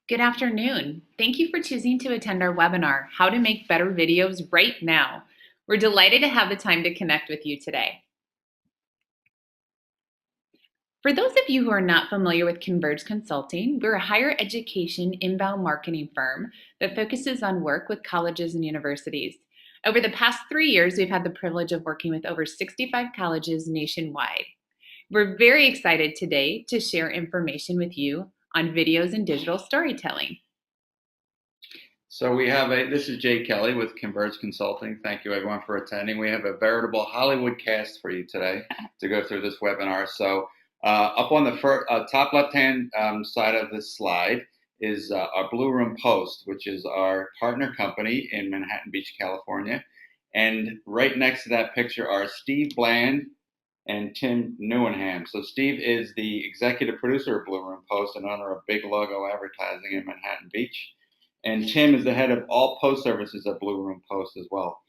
Good afternoon. Thank you for choosing to attend our webinar, How to Make Better Videos Right Now. We're delighted to have the time to connect with you today. For those of you who are not familiar with Converge Consulting, we're a higher education inbound marketing firm that focuses on work with colleges and universities. Over the past 3 years, we've had the privilege of working with over 65 colleges nationwide. We're very excited today to share information with you on videos and digital storytelling. So this is Jay Kelly with Converge Consulting. Thank you everyone for attending. We have a veritable Hollywood cast for you today to go through this webinar. So up on the top left-hand side of this slide is our Blue Room Post, which is our partner company in Manhattan Beach, California. And right next to that picture are Steve Bland and Tim Newenham. So Steve is the executive producer of Blue Room Post and owner of Big Logo Advertising in Manhattan Beach. And Tim is the head of all post services at Blue Room Post as well.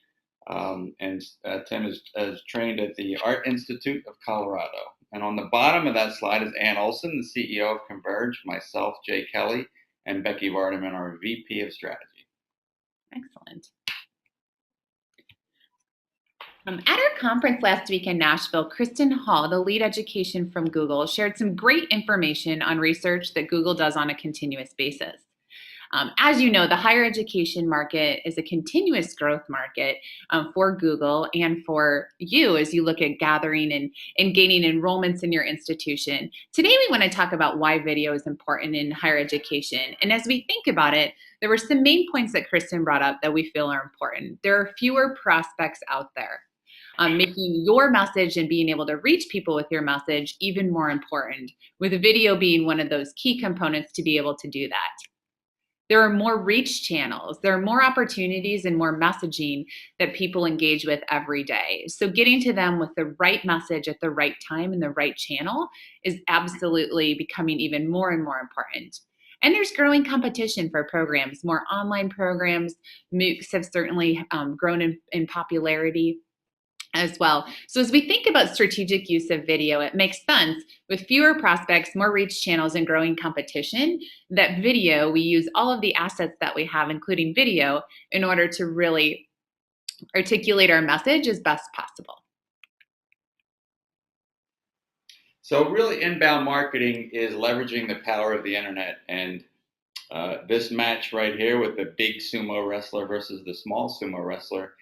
Tim is trained at the Art Institute of Colorado. And on the bottom of that slide is Ann Olson, the CEO of Converge, myself, Jay Kelly, and Becky Vardaman, our VP of Strategy. Excellent. At our conference last week in Nashville, Kristen Hall, the lead education from Google, shared some great information on research that Google does on a continuous basis. As you know, the higher education market is a continuous growth market for Google and for you as you look at gathering and gaining enrollments in your institution. Today, we want to talk about why video is important in higher education. And as we think about it, there were some main points that Kristen brought up that we feel are important. There are fewer prospects out there. Making your message and being able to reach people with your message even more important, with video being one of those key components to be able to do that. There are more reach channels. There are more opportunities and more messaging that people engage with every day. So getting to them with the right message at the right time and the right channel is absolutely becoming even more and more important. And there's growing competition for programs. More online programs. MOOCs have certainly grown in popularity as well. So as we think about strategic use of video, it makes sense with fewer prospects, more reach channels, and growing competition that video, we use all of the assets that we have, including video, in order to really articulate our message as best possible. So really inbound marketing is leveraging the power of the internet, and this match right here with the big sumo wrestler versus the small sumo wrestler,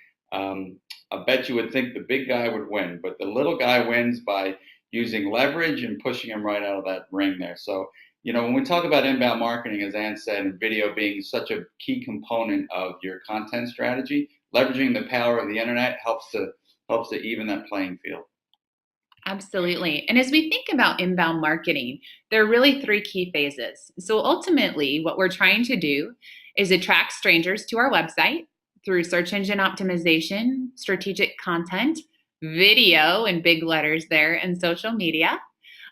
I bet you would think the big guy would win, but the little guy wins by using leverage and pushing him right out of that ring there. So, when we talk about inbound marketing, as Ann said, and video being such a key component of your content strategy, leveraging the power of the internet helps to even that playing field. Absolutely. And as we think about inbound marketing, there are really 3 key phases. So ultimately, what we're trying to do is attract strangers to our website through search engine optimization, strategic content, video in big letters there, and social media.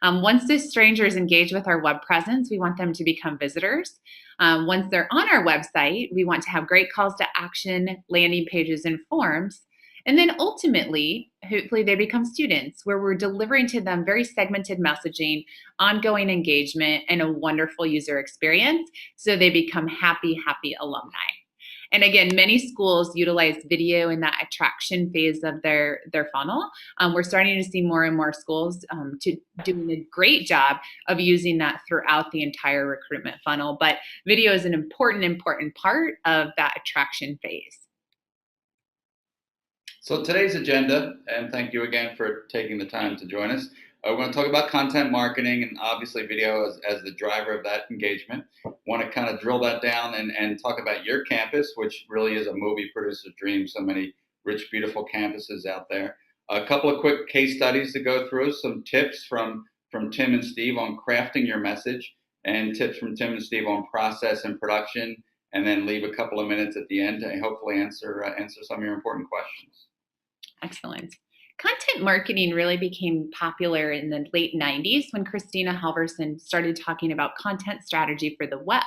Once the strangers engage with our web presence, we want them to become visitors. Once they're on our website, we want to have great calls to action, landing pages, and forms. And then ultimately, hopefully, they become students where we're delivering to them very segmented messaging, ongoing engagement, and a wonderful user experience so they become happy alumni. And again, many schools utilize video in that attraction phase of their funnel. We're starting to see more and more schools doing a great job of using that throughout the entire recruitment funnel. But video is an important part of that attraction phase. So today's agenda, and thank you again for taking the time to join us. We're going to talk about content marketing and obviously video as the driver of that engagement. Want to kind of drill that down and talk about your campus, which really is a movie producer's dream. So many rich, beautiful campuses out there. A couple of quick case studies to go through, some tips from Tim and Steve on crafting your message, and tips from Tim and Steve on process and production, and then leave a couple of minutes at the end to hopefully answer some of your important questions. Excellent. Content marketing really became popular in the late 90s when Christina Halverson started talking about content strategy for the web.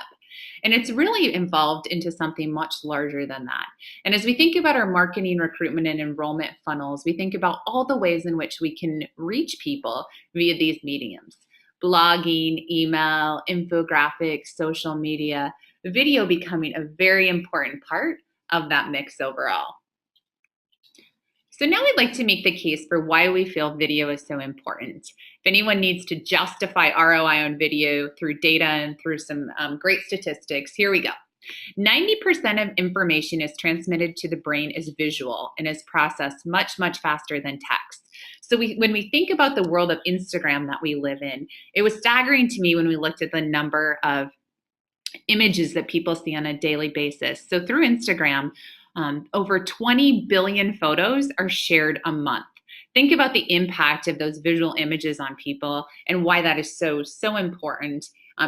And it's really evolved into something much larger than that. And as we think about our marketing, recruitment, and enrollment funnels, we think about all the ways in which we can reach people via these mediums. blogging, email, infographics, social media, video becoming a very important part of that mix overall. So now I'd like to make the case for why we feel video is so important. If anyone needs to justify ROI on video through data and through some great statistics, here we go. 90% of information is transmitted to the brain as visual and is processed much, much faster than text. So when we think about the world of Instagram that we live in, it was staggering to me when we looked at the number of images that people see on a daily basis. So through Instagram, over 20 billion photos are shared a month. Think about the impact of those visual images on people and why that is so important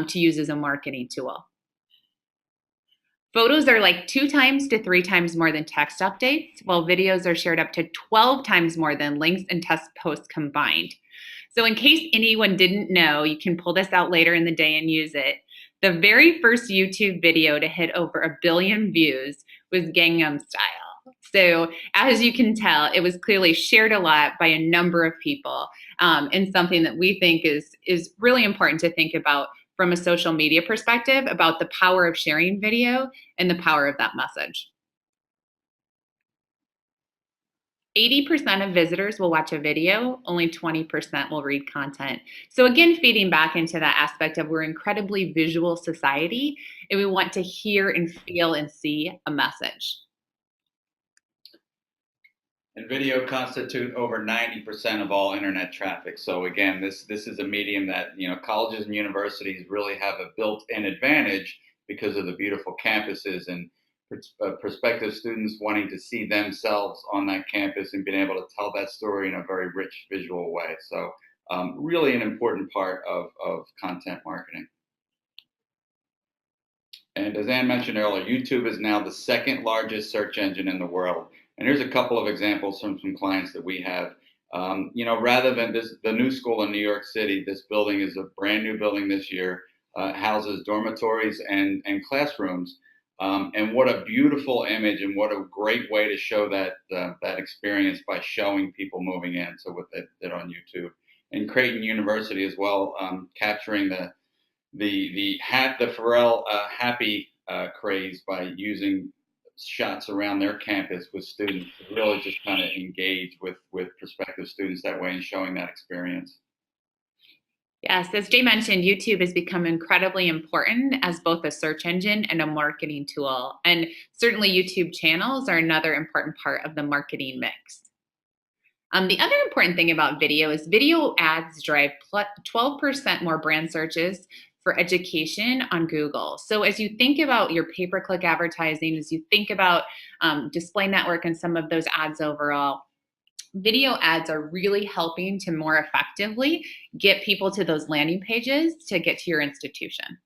to use as a marketing tool. Photos are like 2 times to 3 times more than text updates, while videos are shared up to 12 times more than links and text posts combined. So in case anyone didn't know, you can pull this out later in the day and use it. The very first YouTube video to hit over 1 billion views was Gangnam Style. So as you can tell, it was clearly shared a lot by a number of people, and something that we think is really important to think about from a social media perspective about the power of sharing video and the power of that message. 80% of visitors will watch a video, only 20% will read content. So again, feeding back into that aspect of we're an incredibly visual society and we want to hear and feel and see a message. And video constitute over 90% of all internet traffic. So again, this is a medium that colleges and universities really have a built-in advantage because of the beautiful campuses and prospective students wanting to see themselves on that campus and being able to tell that story in a very rich visual way. So really an important part of content marketing. And as Ann mentioned earlier, YouTube is now the second largest search engine in the world. And here's a couple of examples from some clients that we have. Rather than the new school in New York City, this building is a brand new building this year, houses dormitories and classrooms. And what a beautiful image and what a great way to show that experience by showing people moving in. So what they did on YouTube. And Creighton University as well, capturing the Pharrell happy craze by using shots around their campus with students to really just kind of engage with prospective students that way and showing that experience. Yes, as Jay mentioned, YouTube has become incredibly important as both a search engine and a marketing tool. And certainly YouTube channels are another important part of the marketing mix. The other important thing about video is video ads drive 12% more brand searches for education on Google. So as you think about your pay-per-click advertising, as you think about display network and some of those ads overall, video ads are really helping to more effectively get people to those landing pages to get to your institution.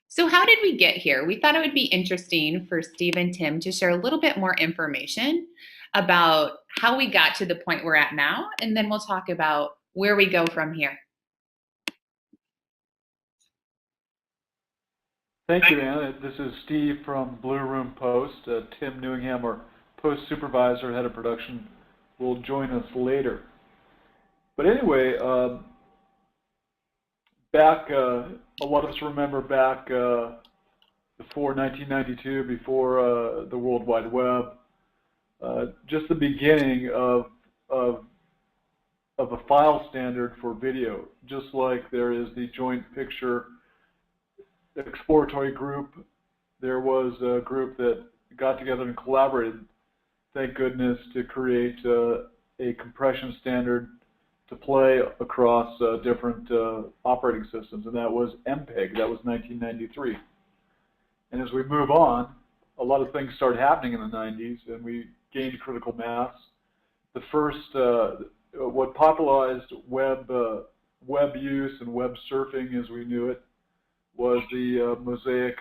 So how did we get here? We thought it would be interesting for Steve and Tim to share a little bit more information about how we got to the point we're at now, and then we'll talk about where we go from here. Thank you, Anna. This is Steve from Blue Room Post. Tim Newenham, our Post Supervisor, Head of Production, will join us later. But anyway, back, a lot of us remember back before 1992, before the World Wide Web, just the beginning of a file standard for video, just like there is the Joint Picture Exploratory Group. There was a group that got together and collaborated, thank goodness, to create a compression standard to play across different operating systems, and that was MPEG. That was 1993. And as we move on, a lot of things started happening in the 90s, and we gained critical mass. The first, what popularized web use and web surfing as we knew it, was the Mosaic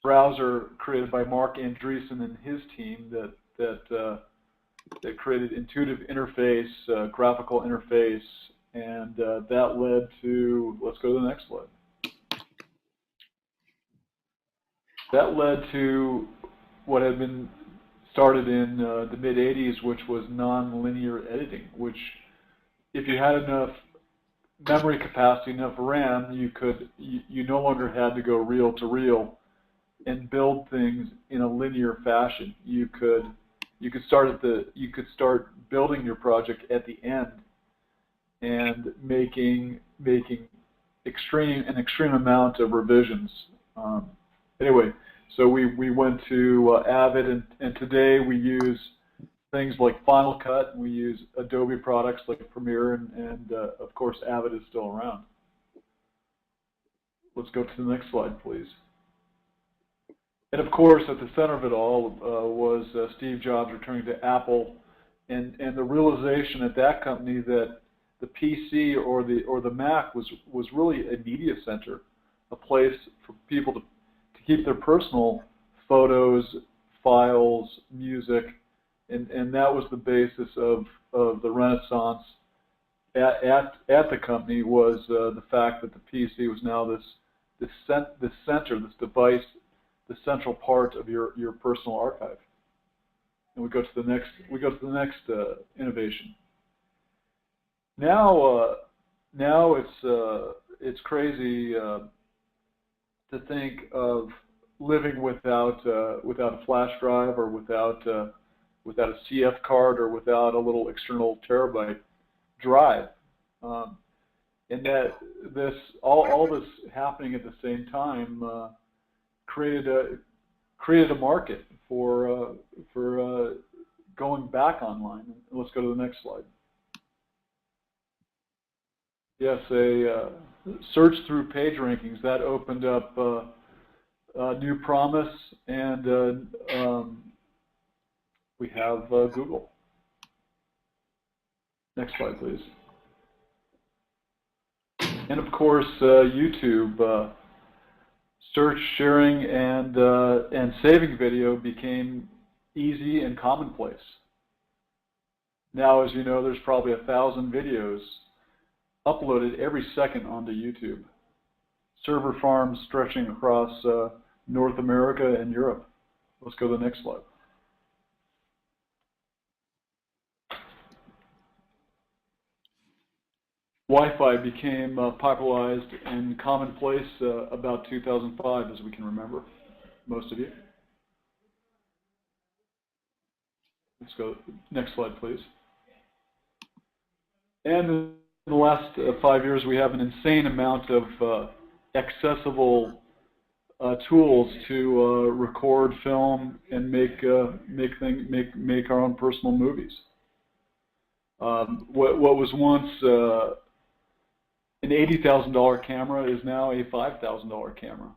browser created by Mark Andreessen and his team that created intuitive interface, graphical interface, and that led to, let's go to the next slide. That led to what had been started in the mid-'80s, which was non-linear editing, which if you had enough memory capacity, enough RAM, you no longer had to go reel to reel and build things in a linear fashion. You could start building your project at the end and making an extreme amount of revisions. Anyway, so we went to Avid, and today we use things like Final Cut, and we use Adobe products like Premiere, and of course Avid is still around. Let's go to the next slide, please. And of course, at the center of it all was Steve Jobs returning to Apple, and the realization at that company that the PC or the Mac was really a media center, a place for people to keep their personal photos, files, music, and that was the basis of the Renaissance at the company, was the fact that the PC was now this center, this device, the central part of your personal archive. And we go to the next innovation. Now it's crazy to think of living without a flash drive, or without a CF card, or without a little external terabyte drive, and that all this happening at the same time created a market for going back online. Let's go to the next slide. Yes, a search through page rankings that opened up new promise, and we have Google. Next slide, please. And of course, YouTube. Search, sharing, and saving video became easy and commonplace. Now, as you know, there's probably 1,000 videos uploaded every second onto YouTube. Server farms stretching across North America and Europe. Let's go to the next slide. Wi-Fi became popularized and commonplace about 2005, as we can remember, most of you. Let's go next slide, please. And in the last 5 years, we have an insane amount of accessible tools to record, film, and make our own personal movies. What was once an $80,000 camera is now a $5,000 camera.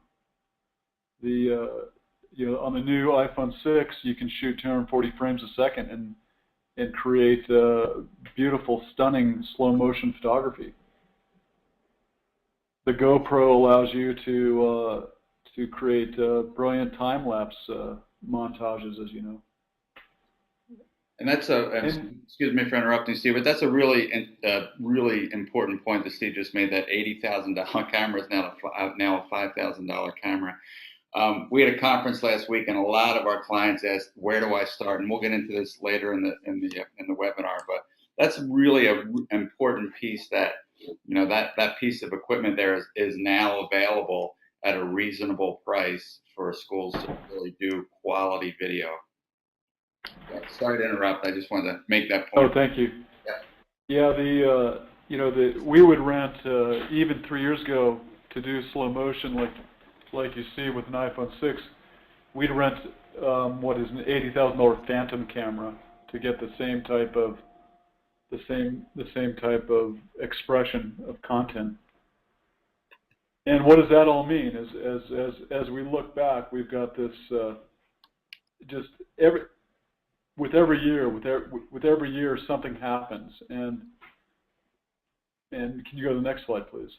On the new iPhone 6, you can shoot 240 frames a second and create beautiful, stunning slow motion photography. The GoPro allows you to create brilliant time lapse montages, as you know. And that's excuse me for interrupting, Steve, but that's a really important point that Steve just made. That $80,000 camera is now a $5,000 camera. We had a conference last week, and a lot of our clients asked, "Where do I start?" And we'll get into this later in the webinar. But that's really an important piece. That that piece of equipment there is now available at a reasonable price for schools to really do quality video. Sorry to interrupt. I just wanted to make that point. Oh, thank you. Yeah. Yeah, we would rent even 3 years ago to do slow motion, like you see with an iPhone 6. We'd rent what is an $80,000 Phantom camera to get the same type of expression of content. And what does that all mean? As we look back, we've got this with every year something happens, and can you go to the next slide, please?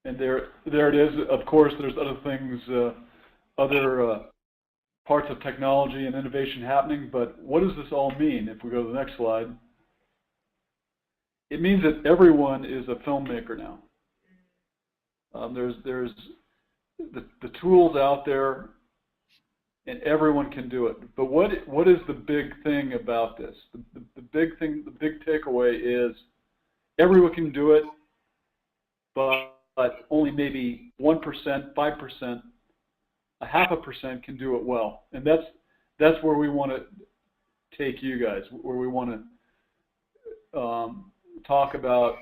And there it is. Of course, there's other things, other parts of technology and innovation happening. But what does this all mean? If we go to the next slide, it means that everyone is a filmmaker now. There's the tools out there, and everyone can do it. But what is the big thing about this? The big takeaway is everyone can do it, but only maybe 1%, 5%, a 0.5% can do it well. And that's where we want to take you guys, where we want to talk about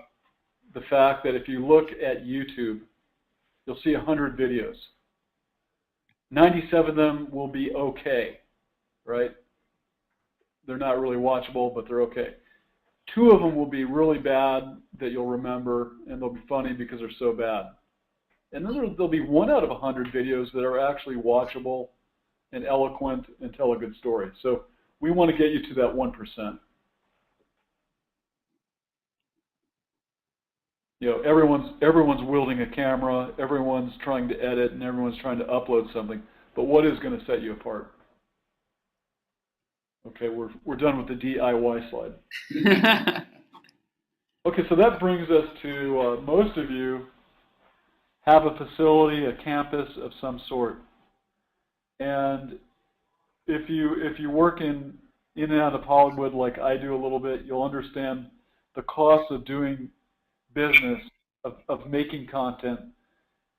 the fact that if you look at YouTube, you'll see 100 videos. 97 of them will be okay, right? They're not really watchable, but they're okay. 2 of them will be really bad that you'll remember, and they'll be funny because they're so bad. And then there'll be 1 out of 100 videos that are actually watchable and eloquent and tell a good story. So we want to get you to that 1%. You know, everyone's wielding a camera, everyone's trying to edit, and everyone's trying to upload something. But what is going to set you apart? Okay, we're done with the DIY slide. Okay, so that brings us to most of you have a facility, a campus of some sort, and if you work in and out of Hollywood like I do a little bit, you'll understand the cost of doing business, of making content,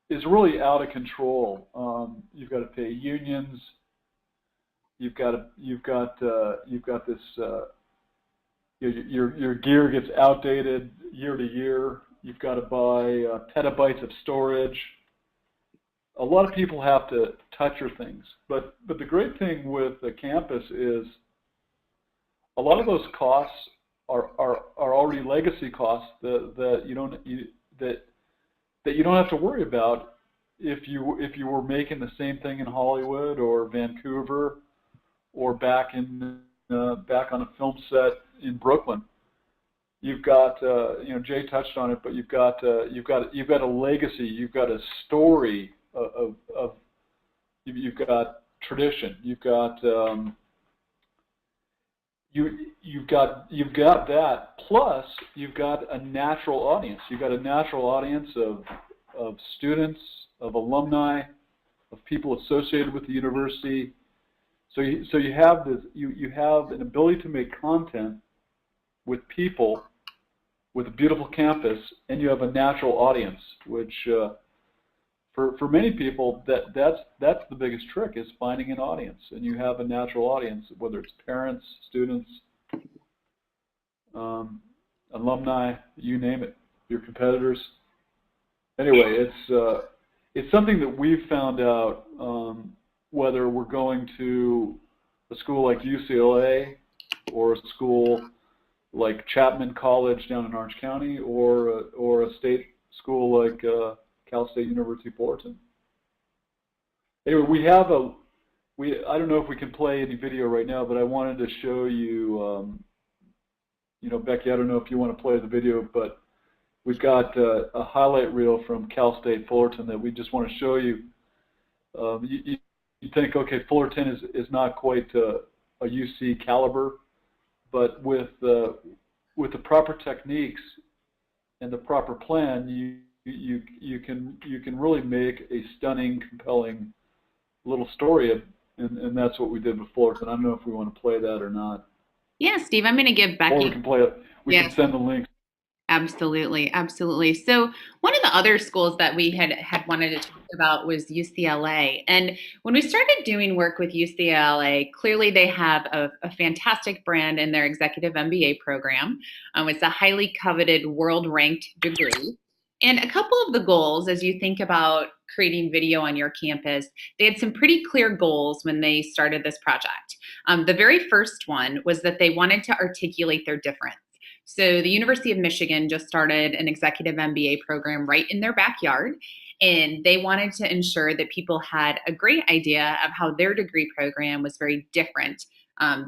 is really out of control. You've got to pay unions. You've got this. Your gear gets outdated year to year. You've got to buy petabytes of storage. A lot of people have to touch your things, but the great thing with the campus is a lot of those costs are already legacy costs that you don't have to worry about if you were making the same thing in Hollywood or Vancouver or back on a film set in Brooklyn. You've got Jay touched on it, but you've got a legacy, you've got a story you've got tradition, you've got that, plus you've got a natural audience. You've got a natural audience of students, of alumni, of people associated with the university. So you have an ability to make content with people, with a beautiful campus, and you have a natural audience, which for many people that's the biggest trick, is finding an audience. And you have a natural audience, whether it's parents, students, alumni, you name it, your competitors. Anyway, it's something that we've found out, whether we're going to a school like UCLA or a school like Chapman College down in Orange County, or a state school like Cal State University Fullerton. Anyway, I don't know if we can play any video right now, but I wanted to show you, Becky, I don't know if you want to play the video, but we've got a highlight reel from Cal State Fullerton that we just want to show you. You think, okay, Fullerton is not quite a UC caliber, but with the proper techniques and the proper plan, you can really make a stunning, compelling little story, and that's what we did with Fullerton. I don't know if we want to play that or not. Yeah, Steve, I'm going to give Becky. Or we can play it. We can send the links. Absolutely, absolutely. So one of the other schools that we had wanted to talk about was UCLA. And when we started doing work with UCLA, clearly they have a fantastic brand in their executive MBA program. It's a highly coveted, world-ranked degree. And a couple of the goals, as you think about creating video on your campus, they had some pretty clear goals when they started this project. The very first one was that they wanted to articulate their difference. So the University of Michigan just started an executive MBA program right in their backyard, and they wanted to ensure that people had a great idea of how their degree program was very different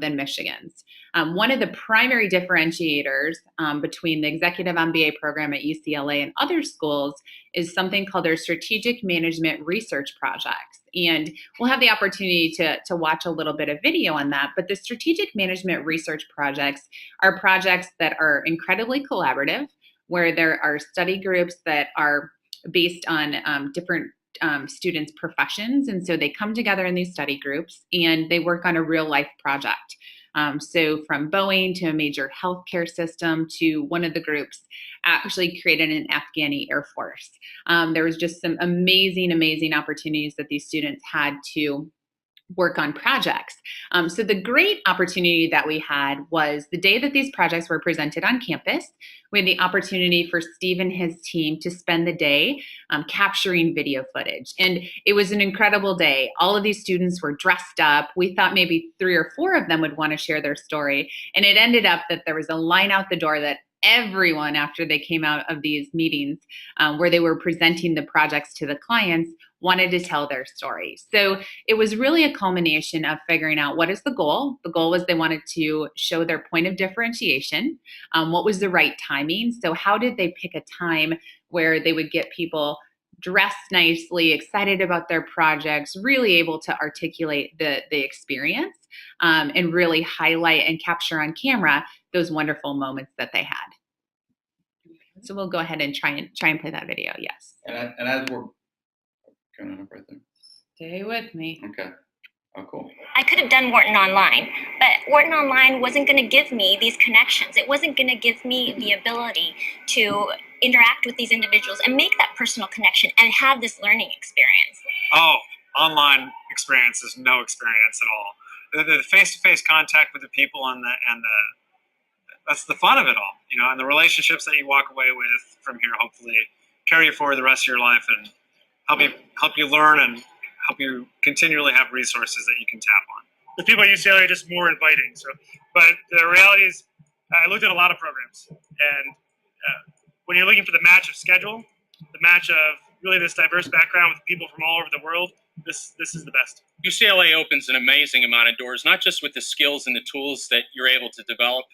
than Michigan's. One of the primary differentiators between the executive MBA program at UCLA and other schools is something called their strategic management research projects. And we'll have the opportunity to watch a little bit of video on that. But the strategic management research projects are projects that are incredibly collaborative, where there are study groups that are based on different students' professions. And so they come together in these study groups and they work on a real life project. So from Boeing to a major healthcare system to one of the groups actually created an Afghani Air Force. There was just some amazing, amazing opportunities that these students had to work on projects. So the great opportunity that we had was the day that these projects were presented on campus, we had the opportunity for Steve and his team to spend the day capturing video footage. And it was an incredible day. All of these students were dressed up. We thought maybe 3 or 4 of them would want to share their story. And it ended up that there was a line out the door that everyone, after they came out of these meetings where they were presenting the projects to the clients, wanted to tell their story. So it was really a culmination of figuring out what is the goal. The goal was they wanted to show their point of differentiation. What was the right timing? So how did they pick a time where they would get people dressed nicely, excited about their projects, really able to articulate the experience, and really highlight and capture on camera those wonderful moments that they had. So we'll go ahead and try and play that video. Yes. And as we're coming up right there. Stay with me. Okay. Oh, cool. I could have done Wharton Online, but Wharton Online wasn't going to give me these connections. It wasn't going to give me the ability to interact with these individuals and make that personal connection and have this learning experience. Oh, online experience is no experience at all. The face-to-face contact with the people and that's the fun of it all, you know, and the relationships that you walk away with from here hopefully carry you forward the rest of your life and help you learn and help you continually have resources that you can tap on. The people at UCLA are just more inviting. So, but the reality is, I looked at a lot of programs, and when you're looking for the match of schedule, the match of really this diverse background with people from all over the world, this is the best. UCLA opens an amazing amount of doors, not just with the skills and the tools that you're able to develop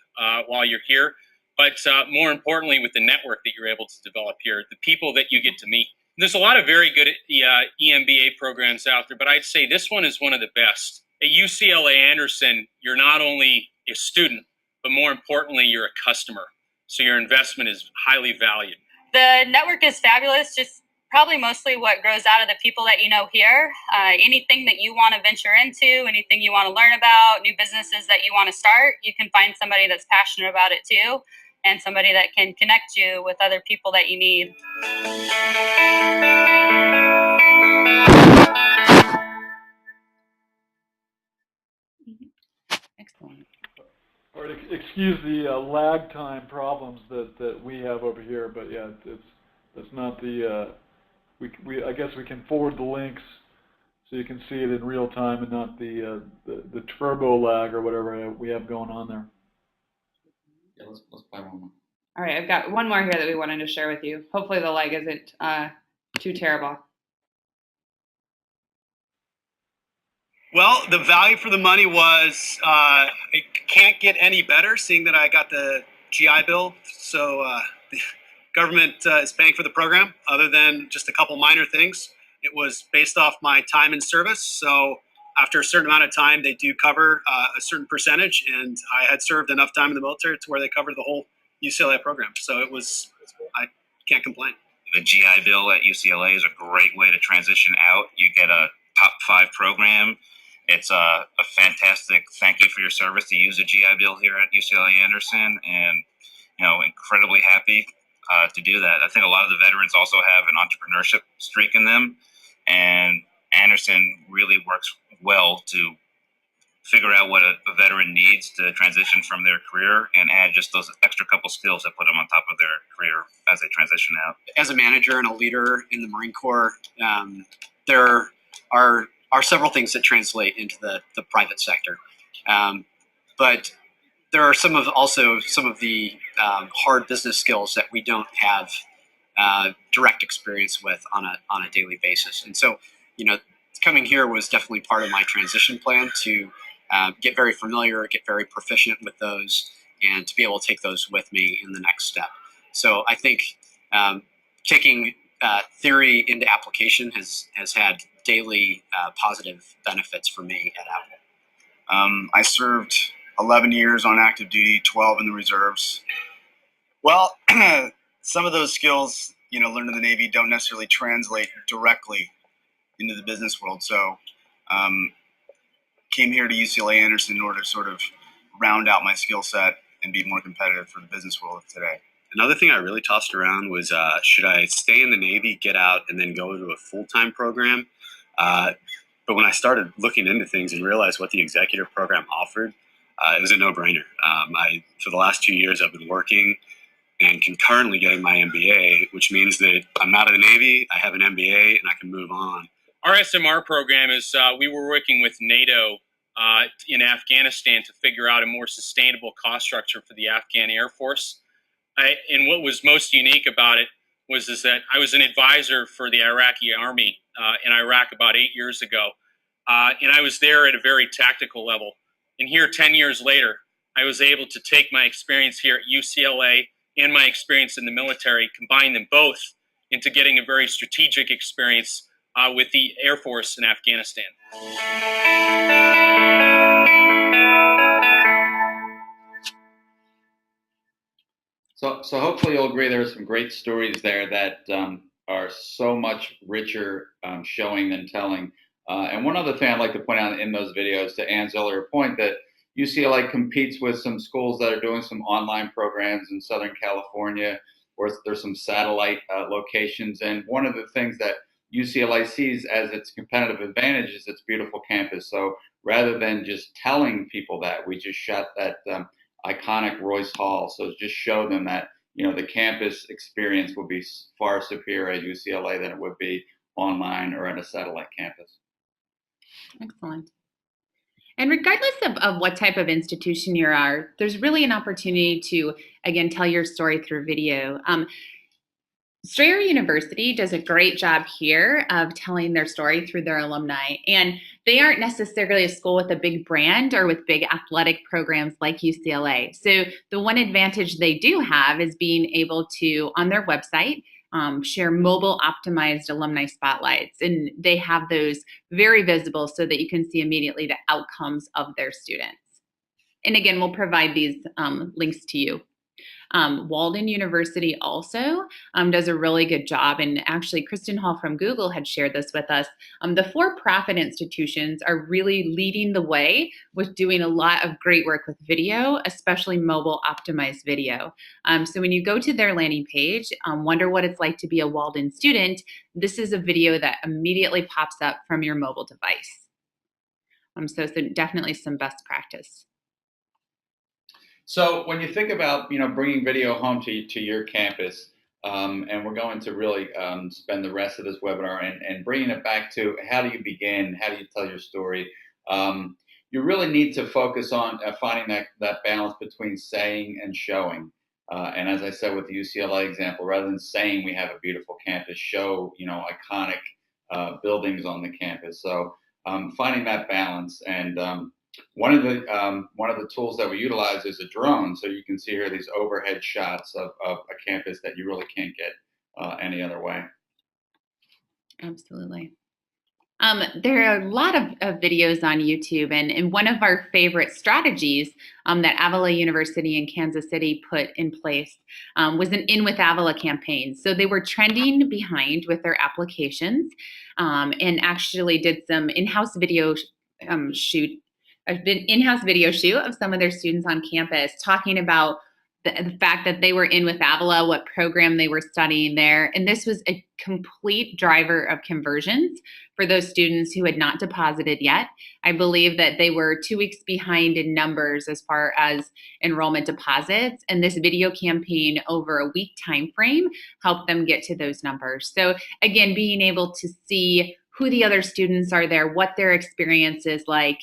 while you're here, but more importantly with the network that you're able to develop here, the people that you get to meet. There's a lot of very good EMBA programs out there, but I'd say this one is one of the best. At UCLA Anderson, you're not only a student, but more importantly, you're a customer. So your investment is highly valued. The network is fabulous, just probably mostly what grows out of the people that you know here. Anything that you want to venture into, anything you want to learn about, new businesses that you want to start, you can find somebody that's passionate about it too, and somebody that can connect you with other people that you need. Excellent. Or excuse the lag time problems that we have over here, but yeah, it's not the I guess we can forward the links so you can see it in real time and not the turbo lag or whatever we have going on there. Yeah, let's play one more. All right, I've got one more here that we wanted to share with you. Hopefully the lag isn't too terrible. Well, the value for the money was it can't get any better, seeing that I got the GI Bill. So the government is paying for the program, other than just a couple minor things. It was based off my time in service. So after a certain amount of time, they do cover a certain percentage. And I had served enough time in the military to where they covered the whole UCLA program. So I can't complain. The GI Bill at UCLA is a great way to transition out. You get a top 5 program. It's a fantastic thank you for your service to use a GI Bill here at UCLA Anderson, and incredibly happy to do that. I think a lot of the veterans also have an entrepreneurship streak in them, and Anderson really works well to figure out what a veteran needs to transition from their career and add just those extra couple skills that put them on top of their career as they transition out. As a manager and a leader in the Marine Corps, there are several things that translate into the private sector. But there are also some of the hard business skills that we don't have direct experience with on a daily basis. And so, coming here was definitely part of my transition plan to get very familiar, get very proficient with those, and to be able to take those with me in the next step. So I think taking theory into application has had daily positive benefits for me at Apple. I served 11 years on active duty, 12 in the reserves. Well, some of those skills, learned in the Navy don't necessarily translate directly into the business world. So came here to UCLA Anderson in order to sort of round out my skill set and be more competitive for the business world of today. Another thing I really tossed around was should I stay in the Navy, get out, and then go to a full-time program? But when I started looking into things and realized what the executive program offered, it was a no-brainer. For the last 2 years, I've been working and concurrently getting my MBA, which means that I'm out of the Navy, I have an MBA, and I can move on. Our SMR program is we were working with NATO in Afghanistan to figure out a more sustainable cost structure for the Afghan Air Force. And what was most unique about it was that I was an advisor for the Iraqi Army in Iraq about 8 years ago. And I was there at a very tactical level. And here, 10 years later, I was able to take my experience here at UCLA and my experience in the military, combine them both into getting a very strategic experience with the Air Force in Afghanistan. So hopefully you'll agree there are some great stories there that are so much richer showing than telling. And one other thing I'd like to point out in those videos, to Ann's earlier point, that UCLA competes with some schools that are doing some online programs in Southern California, or there's some satellite locations. And one of the things that UCLA sees as its competitive advantage is its beautiful campus. So rather than just telling people that, we just shot that iconic Royce Hall. So just show them that, the campus experience would be far superior at UCLA than it would be online or at a satellite campus. Excellent. And regardless of what type of institution you are, there's really an opportunity to, again, tell your story through video. Strayer University does a great job here of telling their story through their alumni. And they aren't necessarily a school with a big brand or with big athletic programs like UCLA. So the one advantage they do have is being able to, on their website, share mobile optimized alumni spotlights. And they have those very visible so that you can see immediately the outcomes of their students. And again, we'll provide these links to you. Walden University also does a really good job. And actually, Kristen Hall from Google had shared this with us. The for-profit institutions are really leading the way with doing a lot of great work with video, especially mobile optimized video. So when you go to their landing page, wonder what it's like to be a Walden student, this is a video that immediately pops up from your mobile device. So definitely some best practice. So when you think about, bringing video home to your campus, and we're going to really spend the rest of this webinar and bringing it back to how do you begin, how do you tell your story, you really need to focus on finding that balance between saying and showing. And as I said with the UCLA example, rather than saying we have a beautiful campus, show, iconic buildings on the campus. So finding that balance. And one of the tools that we utilize is a drone. So you can see here these overhead shots of a campus that you really can't get any other way. Absolutely. There are a lot of videos on YouTube, and one of our favorite strategies that Avila University in Kansas City put in place was an In With Avila campaign. So they were trending behind with their applications and actually did some in-house video shoot of some of their students on campus talking about the fact that they were in with Avila, what program they were studying there. And this was a complete driver of conversions for those students who had not deposited yet. I believe that they were 2 weeks behind in numbers as far as enrollment deposits. And this video campaign over a week time frame helped them get to those numbers. So again, being able to see who the other students are there, what their experience is like,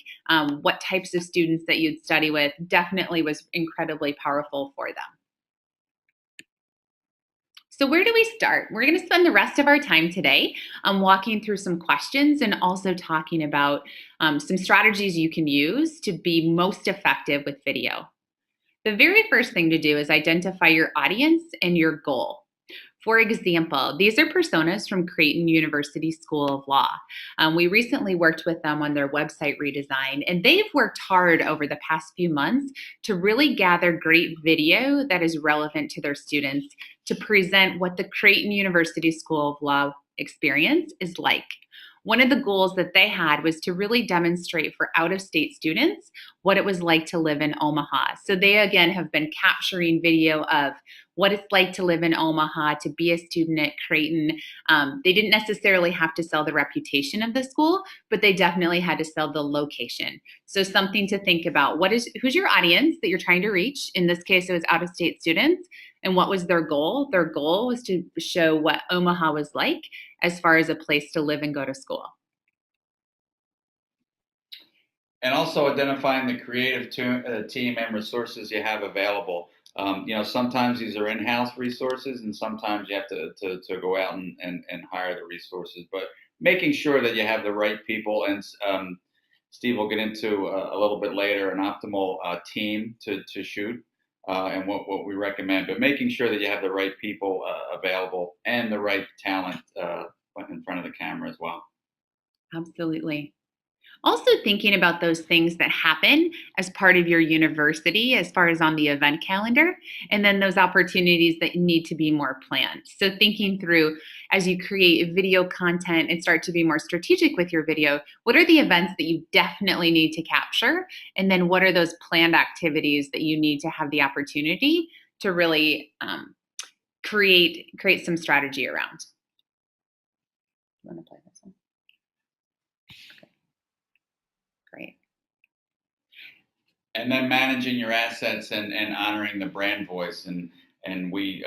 what types of students that you'd study with, definitely was incredibly powerful for them. So where do we start? We're going to spend the rest of our time today walking through some questions and also talking about some strategies you can use to be most effective with video. The very first thing to do is identify your audience and your goal. For example, these are personas from Creighton University School of Law. We recently worked with them on their website redesign, and they've worked hard over the past few months to really gather great video that is relevant to their students to present what the Creighton University School of Law experience is like. one of the goals that they had was to really demonstrate for out-of-state students what it was like to live in Omaha. So they, again, have been capturing video of what it's like to live in Omaha, to be a student at Creighton. They didn't necessarily have to sell the reputation of the school, but they definitely had to sell the location. So something to think about. Who's your audience that you're trying to reach? In this case, it was out-of-state students. And what was their goal? Their goal was to show what Omaha was like as far as a place to live and go to school. And also identifying the creative team and resources you have available. Sometimes these are in-house resources, and sometimes you have to go out and hire the resources. But making sure that you have the right people, and Steve will get into a little bit later, an optimal team to shoot and what we recommend. But making sure that you have the right people available and the right talent in front of the camera as well. Absolutely. Also thinking about those things that happen as part of your university as far as on the event calendar, and then those opportunities that need to be more planned. So thinking through as you create video content and start to be more strategic with your video, what are the events that you definitely need to capture? And then what are those planned activities that you need to have the opportunity to really create some strategy around? You want to play this one? Great. And then managing your assets and honoring the brand voice. And we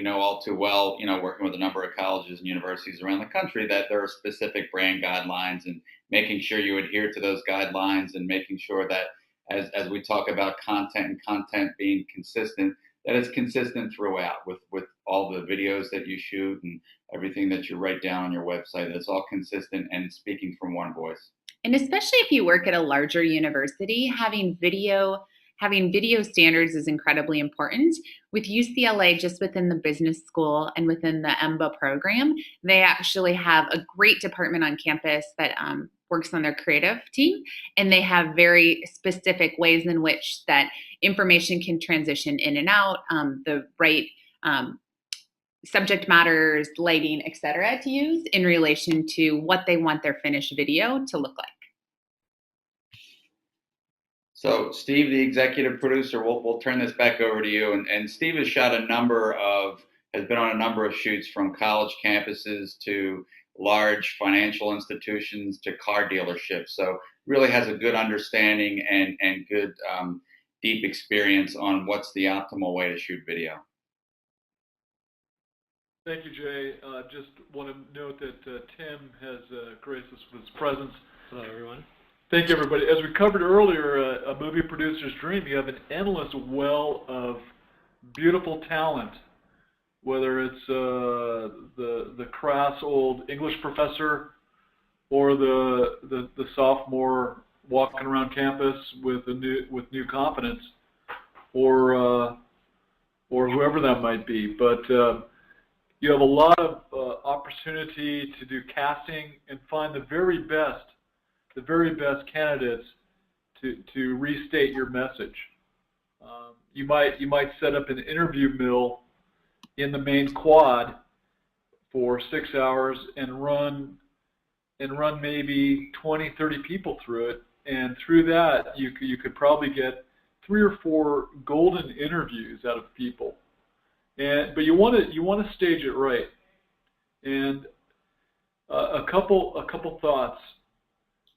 know all too well, working with a number of colleges and universities around the country, that there are specific brand guidelines, and making sure you adhere to those guidelines, and making sure that as we talk about content and content being consistent, that it's consistent throughout with all the videos that you shoot and everything that you write down on your website. It's all consistent and speaking from one voice. And especially if you work at a larger university, having video standards is incredibly important. With UCLA, just within the business school and within the EMBA program, they actually have a great department on campus that works on their creative team, and they have very specific ways in which that information can transition in and out, the right subject matters, lighting, etc., to use in relation to what they want their finished video to look like. So Steve, the executive producer, we'll turn this back over to you. And Steve has been on a number of shoots, from college campuses to large financial institutions to car dealerships. So really has a good understanding and good deep experience on what's the optimal way to shoot video. Thank you, Jay. Just want to note that Tim has graced us with his presence. Hello, everyone. Thank you, everybody. As we covered earlier, a movie producer's dream, you have an endless well of beautiful talent, whether it's the crass old English professor or the sophomore walking around campus with new confidence, or whoever that might be. But you have a lot of opportunity to do casting and find the very best candidates to restate your message. You might set up an interview mill in the main quad for 6 hours and run maybe 20, 30 people through it, and through that you could probably get 3 or 4 golden interviews out of people. But you want to stage it right. And a couple thoughts.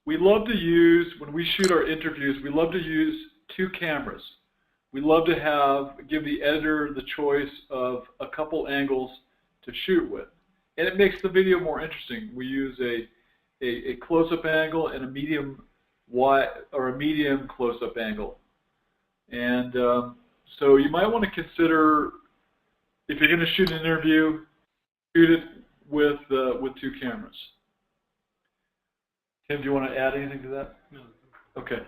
We love to use, when we shoot our interviews, we love to use 2 cameras. We love to give the editor the choice of a couple angles to shoot with, and it makes the video more interesting. We use a close-up angle and a medium wide or a medium close-up angle, and so you might want to consider, if you're going to shoot an interview, shoot it with 2 cameras. Tim, do you want to add anything to that? No. Okay.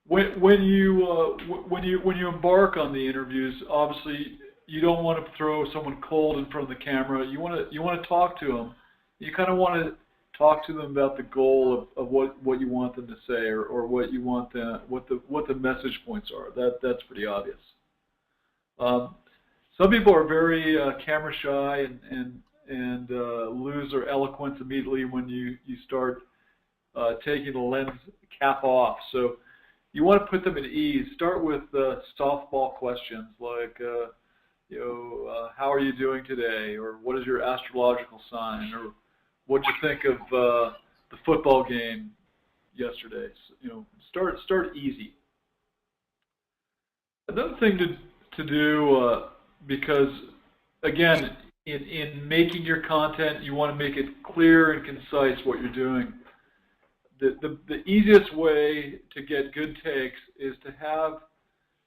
When you embark on the interviews, obviously you don't want to throw someone cold in front of the camera. You want to talk to them. You kind of want to talk to them about the goal of what you want them to say, or what you want what the message points are. That's pretty obvious. Some people are very camera shy and lose their eloquence immediately when you start taking the lens cap off. So you want to put them at ease. Start with softball questions like, how are you doing today? Or what is your astrological sign? Or what did you think of the football game yesterday? So, start easy. Another thing to do, because again, in making your content, you want to make it clear and concise what you're doing. The easiest way to get good takes is to have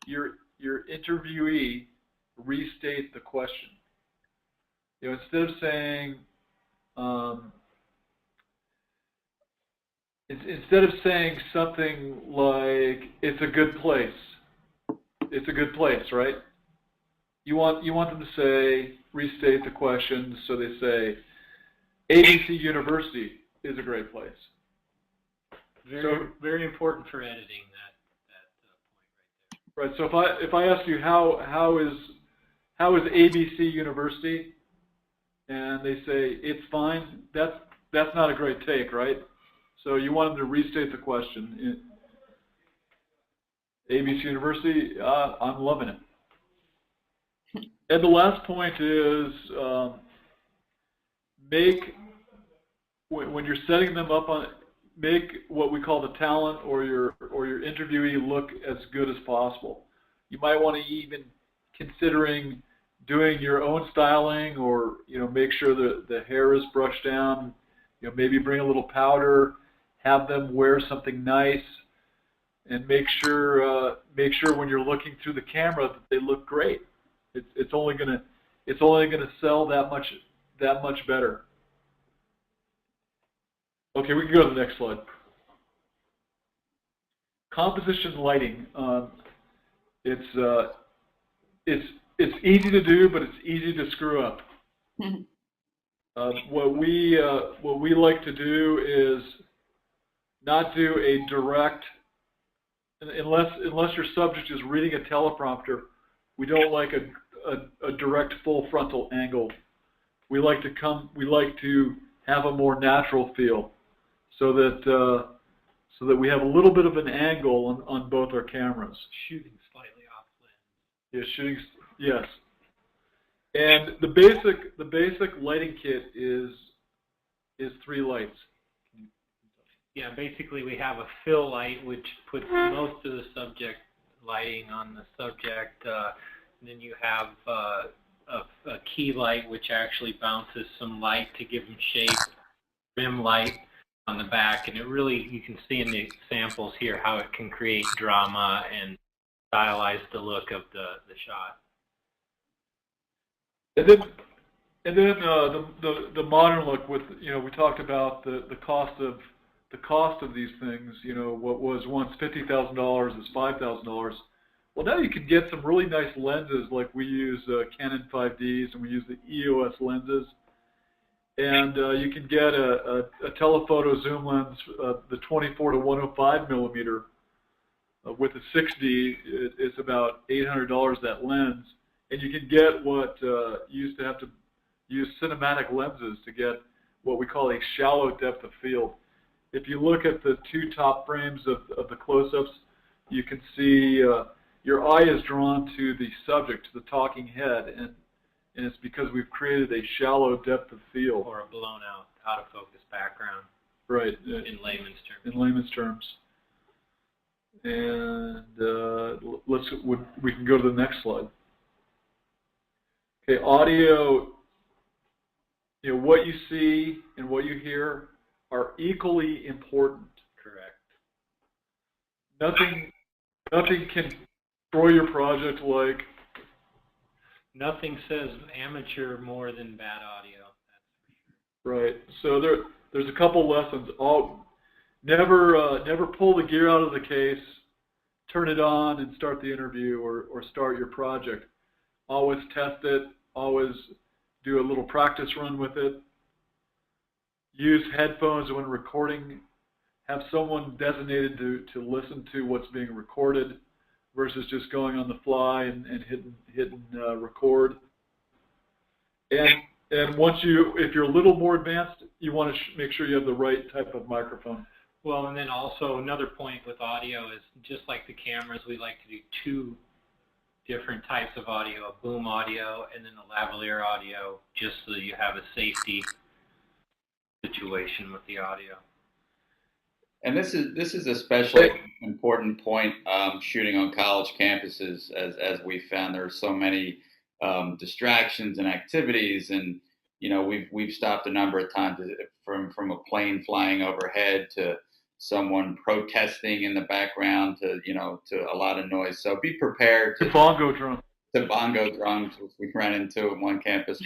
your interviewee restate the question. Instead of saying something like "it's a good place," it's a good place, right? You want them to say, restate the question, so they say, ABC University is a great place. Very important for editing that point right there. Right. So if I ask you how is ABC University, and they say it's fine, that's not a great take, right? So you want them to restate the question. ABC University, I'm loving it. And the last point is when you're setting them up make what we call the talent or your interviewee look as good as possible. You might want to even considering doing your own styling, or make sure that the hair is brushed down. Maybe bring a little powder, have them wear something nice, and make sure when you're looking through the camera that they look great. It's only gonna sell that much better. Okay, we can go to the next slide. Composition lighting. It's easy to do, but it's easy to screw up. What we like to do is not do a direct, unless your subject is reading a teleprompter. We don't like a direct full frontal angle. We like to have a more natural feel, so that we have a little bit of an angle on both our cameras. Shooting slightly off lens. Yeah, yes. And the basic lighting kit is 3 lights. Yeah, basically we have a fill light which puts most of the subject lighting on the subject. And then you have a key light which actually bounces some light to give them shape. Rim light on the back, and it really, you can see in the examples here how it can create drama and stylize the look of the shot. And then the modern look with, we talked about the cost of these things. What was once $50,000 is $5,000. Well, now you can get some really nice lenses, like we use Canon 5Ds, and we use the EOS lenses. And you can get a telephoto zoom lens, the 24 to 105 millimeter, with a 6D. It's about $800, that lens. And you can get what you used to have to use cinematic lenses to get what we call a shallow depth of field. If you look at the 2 top frames of the close-ups, you can see your eye is drawn to the subject, to the talking head, and it's because we've created a shallow depth of field. Or a blown out of focus background. Right. In layman's terms. In layman's terms. And we can go to the next slide. Okay, audio. What you see and what you hear are equally important. Correct. Nothing can destroy your project like. Nothing says amateur more than bad audio. Right. So there's a couple lessons. Never pull the gear out of the case, turn it on, and start the interview or start your project. Always test it. Always do a little practice run with it. Use headphones when recording. Have someone designated to listen to what's being recorded, versus just going on the fly and hitting record. And And if you're a little more advanced, you want to make sure you have the right type of microphone. Well, and then also another point with audio is just like the cameras, we like to do two different types of audio, a boom audio and then a lavalier audio, just so you have a safety situation with the audio. And this is especially important point shooting on college campuses, as we found there are so many distractions and activities, and we've stopped a number of times from a plane flying overhead to someone protesting in the background to a lot of noise. So be prepared to bongo drum. The bongo drums, which we ran into at one campus.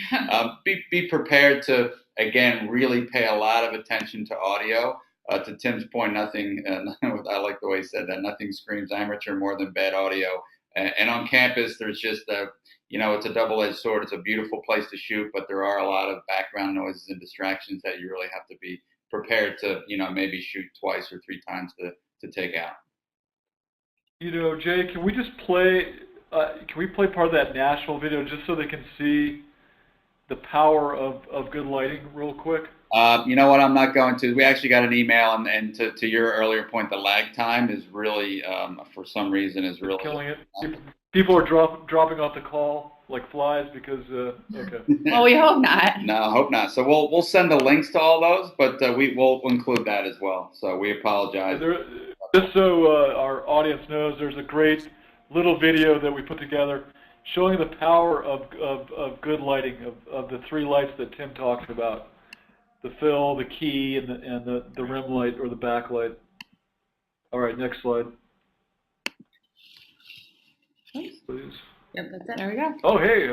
Be prepared to again really pay a lot of attention to audio. To Tim's point, nothing. I like the way he said that. Nothing screams amateur more than bad audio. And on campus, there's just it's a double-edged sword. It's a beautiful place to shoot, but there are a lot of background noises and distractions that you really have to be prepared to, maybe shoot twice or three times to take out. Jay, can we just play? Can we play part of that Nashville video just so they can see the power of good lighting real quick? You know what? I'm not going to. We actually got an email, and to your earlier point, the lag time is really, for some reason, is really killing it. People are dropping off the call like flies because. Okay. Well, we hope not. No, hope not. So we'll send the links to all those, but we'll include that as well. So we apologize. Just so our audience knows, there's a great little video that we put together showing the power of good lighting, of the three lights that Tim talked about. The fill, the key, and the rim light or the backlight. All right, next slide. Please. Yep, that's it. There we go. Oh, hey,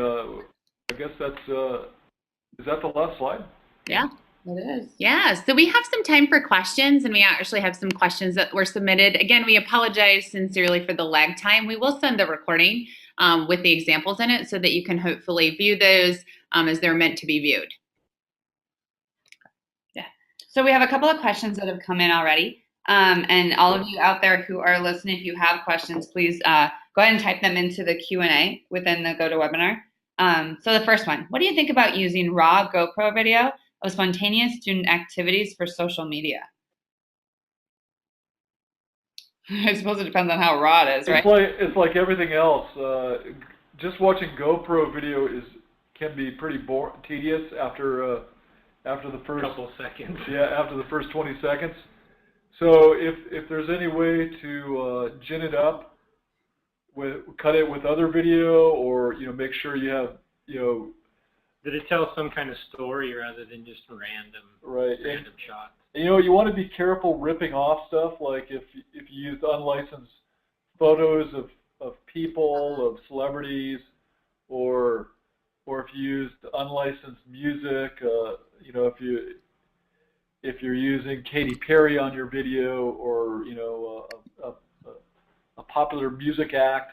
I guess is that the last slide? Yeah, it is. Yeah, so we have some time for questions, and we actually have some questions that were submitted. Again, we apologize sincerely for the lag time. We will send the recording with the examples in it so that you can hopefully view those as they're meant to be viewed. So we have a couple of questions that have come in already. And all of you out there who are listening, if you have questions, please go ahead and type them into the Q&A within the GoToWebinar. So the first one, what do you think about using raw GoPro video of spontaneous student activities for social media? I suppose it depends on how raw it is, right? It's like everything else. Just watching GoPro video can be pretty tedious after the first couple seconds. Yeah, after the first 20 seconds. So if there's any way to gin it up, cut it with other video, or make sure you have that it tells some kind of story rather than just random shots. And, you want to be careful ripping off stuff, like if you use unlicensed photos of people, of celebrities, or if you used unlicensed music, if you're using Katy Perry on your video, or a popular music act.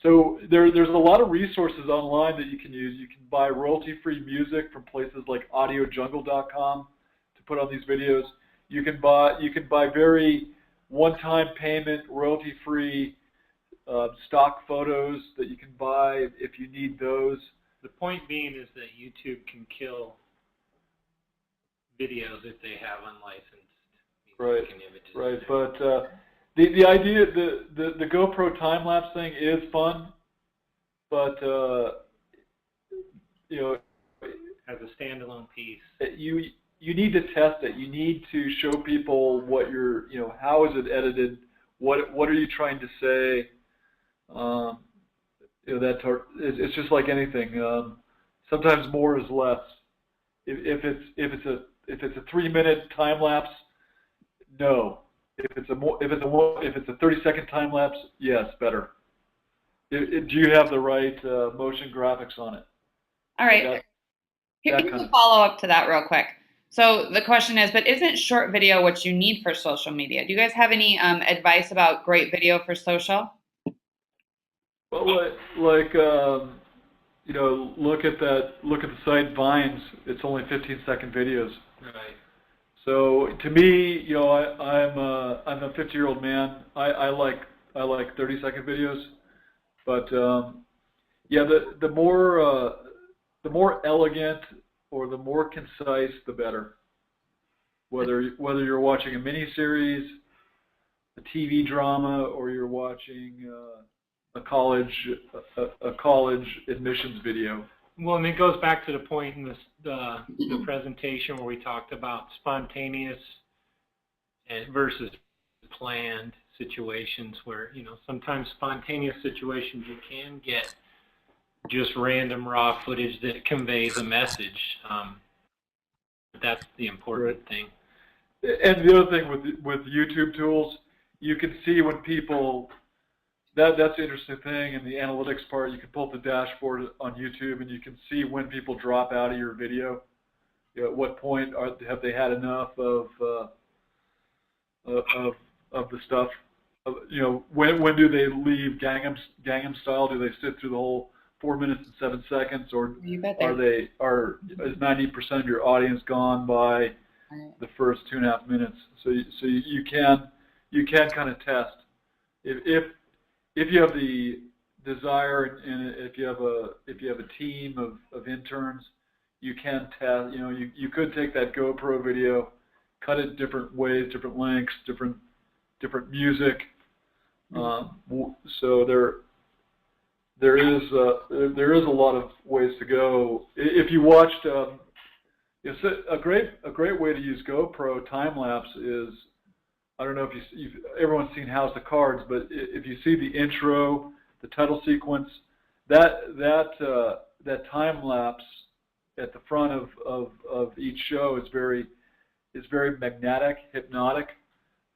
So there's a lot of resources online that you can use. You can buy royalty-free music from places like audiojungle.com to put on these videos. You can buy very one-time payment, royalty-free stock photos that you can buy if you need those. The point being is that YouTube can kill videos if they have unlicensed music and images. Right. But the idea, the GoPro time lapse thing is fun, but as a standalone piece, you need to test it. You need to show people what how is it edited, what are you trying to say. It's just like anything. Sometimes more is less. If it's a 3-minute time lapse, no. If it's a 30-second time lapse, yes, better. Do you have the right motion graphics on it? All right. Here's a follow-up to that real quick. So the question is, but isn't short video what you need for social media? Do you guys have any advice about great video for social? Well, look at the site Vines. It's only 15-second videos. Right. So to me, I'm a 50-year-old man. I like 30-second videos, but the more elegant or the more concise, the better. Whether you're watching a miniseries, a TV drama, or you're watching a college admissions video. Well, and it goes back to the point in this, the presentation where we talked about spontaneous versus planned situations, where, you know, sometimes spontaneous situations you can get just random raw footage that conveys a message. That's the important thing. And the other thing with YouTube tools, you can see when people, that's the interesting thing in the analytics part. You can pull up the dashboard on YouTube and you can see when people drop out of your video. You know, at what point have they had enough of the stuff? You know, when do they leave Gangnam Style? Do they sit through the whole 4 minutes and 7 seconds, or is 90% of your audience gone by the first 2.5 minutes? So you can kind of test if you have the desire, and if you have a team of interns, you can test. You know, you could take that GoPro video, cut it different ways, different lengths, different music. So there is a lot of ways to go. If you watched, it's a great way to use GoPro time lapse is, I don't know if everyone's seen House of Cards, but if you see the intro, the title sequence, that time lapse at the front of each show is very magnetic, hypnotic.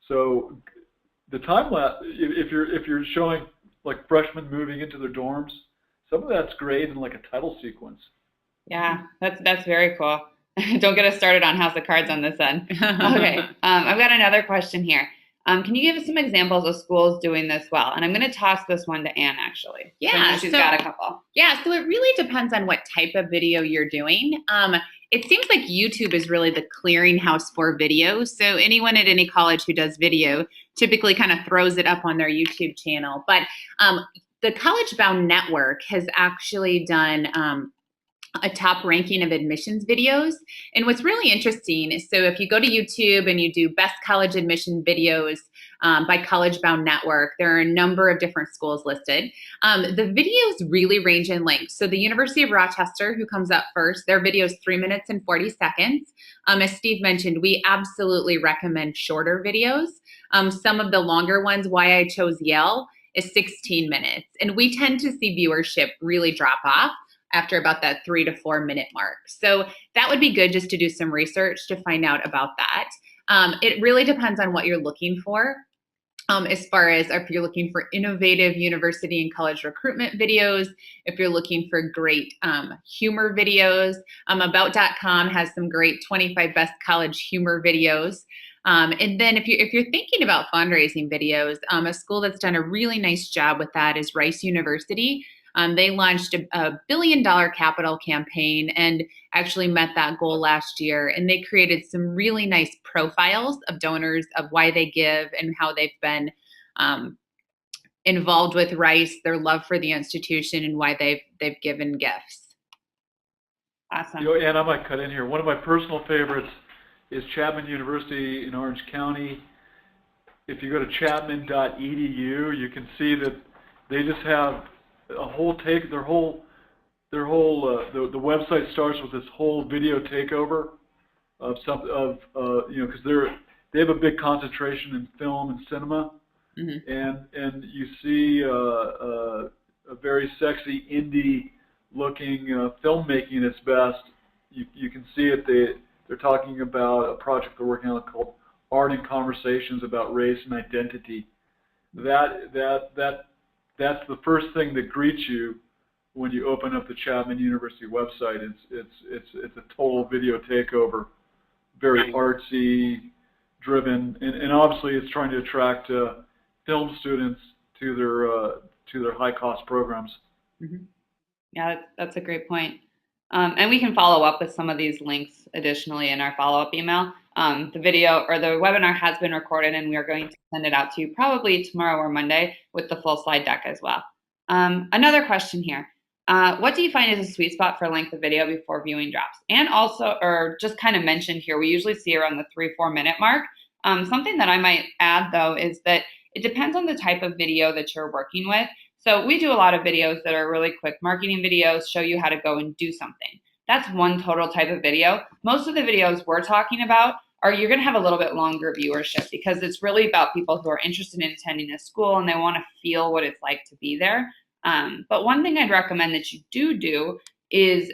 So the time lapse, if you're showing like freshmen moving into their dorms, some of that's great in like a title sequence. Yeah, that's very cool. Don't get us started on House of Cards on this end. Okay, I've got another question here. Can you give us some examples of schools doing this well? And I'm going to toss this one to Anne, actually. Yeah, she's got a couple. Yeah, so it really depends on what type of video you're doing. It seems like YouTube is really the clearinghouse for video. So anyone at any college who does video typically kind of throws it up on their YouTube channel. But the College Bound Network has actually done a top ranking of admissions videos. And what's really interesting is, so if you go to YouTube and you do best college admission videos by College Bound Network, there are a number of different schools listed. The videos really range in length. So the University of Rochester, who comes up first, their video is 3 minutes and 40 seconds. As Steve mentioned, we absolutely recommend shorter videos. Some of the longer ones, why I chose Yale, is 16 minutes. And we tend to see viewership really drop off after about that 3 to 4 minute mark. So that would be good just to do some research to find out about that. It really depends on what you're looking for. As far as if you're looking for innovative university and college recruitment videos, if you're looking for great humor videos, About.com has some great 25 best college humor videos. And then if you're thinking about fundraising videos, a school that's done a really nice job with that is Rice University. They launched a $1 billion capital campaign and actually met that goal last year. And they created some really nice profiles of donors, of why they give and how they've been involved with Rice, their love for the institution, and why they've given gifts. Awesome. You know, Ann, I might cut in here. One of my personal favorites is Chapman University in Orange County. If you go to chapman.edu, you can see that they just have a whole the website starts with this whole video takeover of because they have a big concentration in film and cinema, and you see a very sexy indie looking filmmaking at its best. You can see it. They're talking about a project they're working on called Art and Conversations About Race and Identity. That's the first thing that greets you when you open up the Chapman University website. It's a total video takeover, very artsy, driven, and obviously it's trying to attract film students to their high cost programs. Mm-hmm. Yeah, that's a great point. And we can follow up with some of these links additionally in our follow-up email. The video or the webinar has been recorded, and we are going to send it out to you probably tomorrow or Monday with the full slide deck as well. Another question here. What do you find is a sweet spot for length of video before viewing drops? And also, or just kind of mentioned here, we usually see around the 3-4 minute mark. Something that I might add though is that it depends on the type of video that you're working with. So we do a lot of videos that are really quick marketing videos, show you how to go and do something. That's one total type of video. Most of the videos we're talking about are you're going to have a little bit longer viewership because it's really about people who are interested in attending a school and they want to feel what it's like to be there. But one thing I'd recommend that you do is,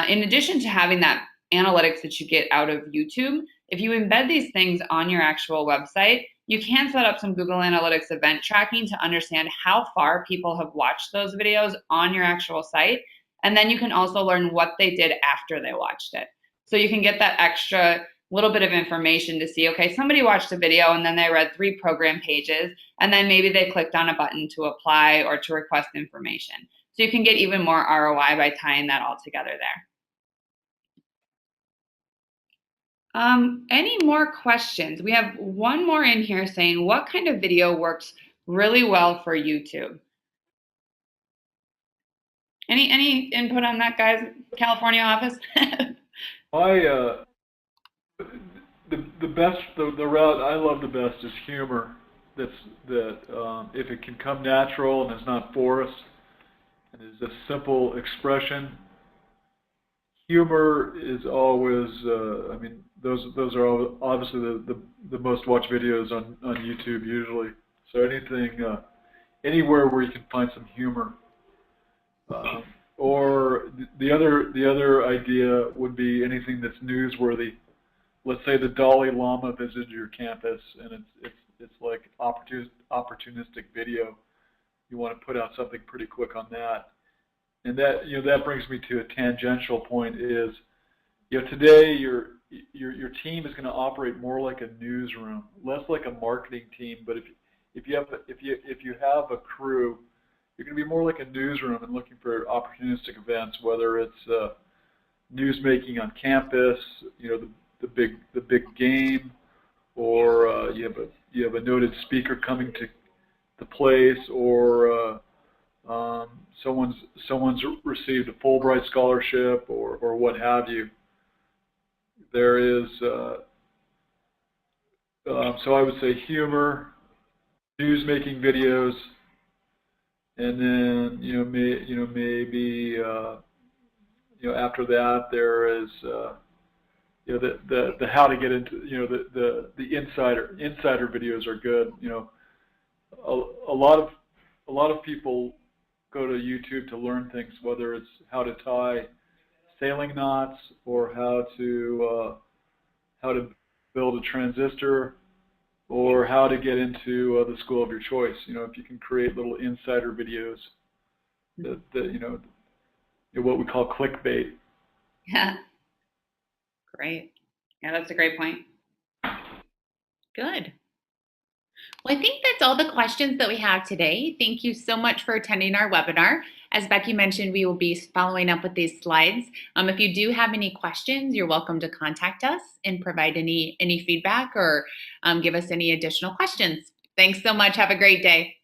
in addition to having that analytics that you get out of YouTube, if you embed these things on your actual website, you can set up some Google Analytics event tracking to understand how far people have watched those videos on your actual site. And then you can also learn what they did after they watched it. So you can get that extra little bit of information to see, okay, somebody watched a video and then they read 3 program pages, and then maybe they clicked on a button to apply or to request information. So you can get even more ROI by tying that all together there. Any more questions? We have one more in here saying, what kind of video works really well for YouTube? Any input on that, guys? California office? The route I love the best is humor. That if it can come natural and is not forced, and is a simple expression. Humor is always. I mean, those are obviously the most watched videos on YouTube usually. So anything, anywhere where you can find some humor. Or the other idea would be anything that's newsworthy. Let's say the Dalai Lama visited your campus, and it's like opportunistic video. You want to put out something pretty quick on that, and that brings me to a tangential point. Is today your team is going to operate more like a newsroom, less like a marketing team. But if you have a crew, you're going to be more like a newsroom and looking for opportunistic events, whether it's news making on campus, the big game, or you have a noted speaker coming to the place, or someone's received a Fulbright scholarship, or what have you. There is so I would say humor, news making videos. And then maybe after that there is the how to get into the insider videos are good. A lot of people go to YouTube to learn things, whether it's how to tie sailing knots or how to build a transistor, or how to get into the school of your choice. If you can create little insider videos that what we call clickbait. Yeah. Great. Yeah, that's a great point. Good. Well, I think that's all the questions that we have today. Thank you so much for attending our webinar. As Becky mentioned, we will be following up with these slides. If you do have any questions, you're welcome to contact us and provide any feedback or give us any additional questions. Thanks so much. Have a great day.